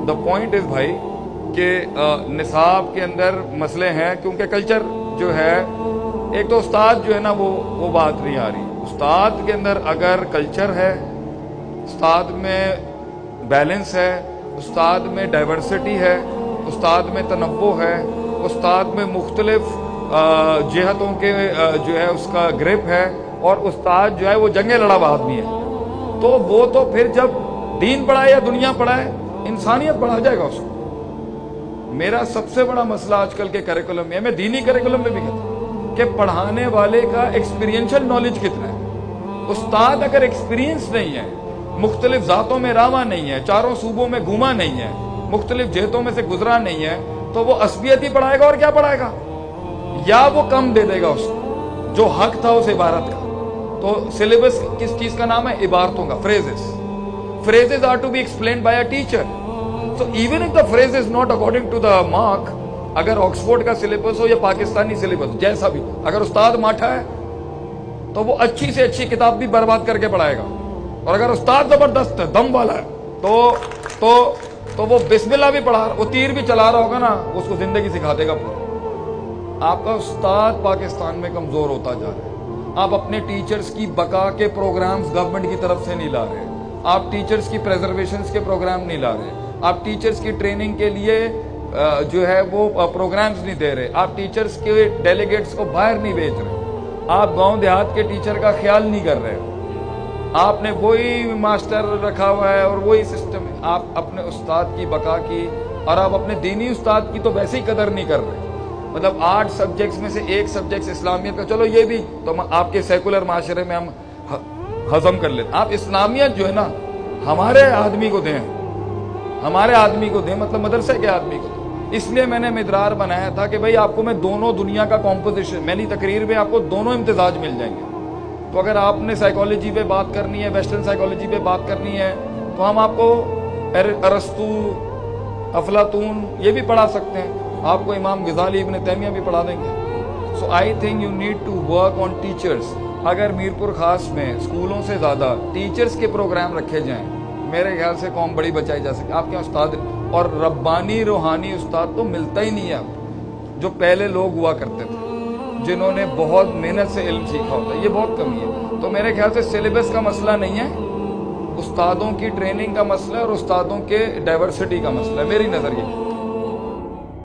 The point is بھائی کہ نصاب کے اندر مسئلے ہیں، کیونکہ کلچر جو ہے، ایک تو استاد جو ہے نا وہ بات نہیں آ رہی. استاد کے اندر اگر کلچر ہے، استاد میں بیلنس ہے، استاد میں ڈائیورسٹی ہے، استاد میں تنوع ہے، استاد میں مختلف جہتوں کے جو ہے اس کا گرپ ہے، اور استاد جو ہے وہ جنگیں لڑا ہوا آدمی ہے، تو وہ تو پھر جب دین پڑھائے یا دنیا پڑھائے انسانیت پڑھا جائے گا اس کو. میرا سب سے بڑا مسئلہ آج کل کے کریکولم میں، میں دینی کریکولم میں بھی کہتا ہوں کہ پڑھانے والے کا ایکسپیرینشل نالج کتنا ہے. استاد اگر ایکسپیرینس نہیں ہے، مختلف ذاتوں میں رواں نہیں ہے، چاروں صوبوں میں گھوما نہیں ہے، مختلف جہتوں میں سے گزرا نہیں ہے، تو وہ عصبیت ہی پڑھائے گا اور کیا پڑھائے گا؟ یا وہ کم دے دے گا اس کو جو حق تھا اس عبارت کا. تو سلیبس کس چیز کا نام ہے؟ عبارتوں کا. phrases are to be explained by a teacher. So even if the phrase is not according to the mark, اگر آکسفورڈ کا سلیبس ہو یا پاکستانی سلیبس جیسا بھی، اگر استاد ماٹھا ہے تو وہ اچھی سے اچھی کتاب بھی برباد کر کے پڑھائے گا، اور اگر استاد زبردست ہے، دم والا ہے، تو وہ بسم اللہ بھی پڑھا، وہ تیر بھی چلا رہا ہوگا نا، اس کو زندگی سکھا دے گا پورا. آپ کا استاد پاکستان میں کمزور ہوتا جا رہا ہے. آپ اپنے ٹیچرز کی بقا کے پروگرامز گورنمنٹ کی طرف سے نہیں لا رہے، آپ ٹیچرز کی پریزرویشنز کے پروگرام نہیں لا رہے، آپ ٹیچرز کی ٹریننگ کے لیے جو ہے وہ پروگرامز نہیں دے رہے، آپ ٹیچرز کے ڈیلیگیٹس کو باہر نہیں بھیج رہے، آپ گاؤں دیہات کے ٹیچر کا خیال نہیں کر رہے. آپ نے وہی ماسٹر رکھا ہوا ہے اور وہی سسٹم ہے. آپ اپنے استاد کی بقا کی اور آپ اپنے دینی استاد کی تو ویسے ہی قدر نہیں کر رہے. مطلب 8 سبجیکٹس میں سے ایک سبجیکٹ اسلامیت کا، چلو یہ بھی تو آپ کے سیکولر معاشرے میں ہم ہضم کر لیتے. آپ اسلامیت جو ہے نا ہمارے آدمی کو دیں، ہمارے آدمی کو دیں، مطلب مدرسے کے آدمی کو. اس لیے میں نے مدرار بنایا تھا کہ بھائی آپ کو میں دونوں دنیا کا کمپوزیشن، میری تقریر میں آپ کو دونوں امتزاج مل جائیں گے. تو اگر آپ نے سائیکالوجی پہ بات کرنی ہے، ویسٹرن سائیکالوجی پہ بات کرنی ہے، تو ہم آپ کو ارسطو، افلاطون یہ بھی پڑھا سکتے ہیں، آپ کو امام غزالی، ابن تیمیہ بھی پڑھا دیں گے. So I think you need to work on teachers. اگر میرپور خاص میں اسکولوں سے زیادہ ٹیچرس کے پروگرام رکھے جائیں، میرے خیال سے قوم بڑی بچائی جا سکے. آپ کے استاد اور ربانی روحانی استاد تو ملتا ہی نہیں ہے اب، جو پہلے لوگ ہوا کرتے تھے جنہوں نے بہت محنت سے علم سیکھا ہوتا ہے، یہ بہت کمی ہے. تو میرے خیال سے سلیبس کا مسئلہ نہیں ہے، استادوں کی ٹریننگ کا مسئلہ ہے اور استادوں کے ڈائیورسٹی کا مسئلہ ہے، میری نظر یہ.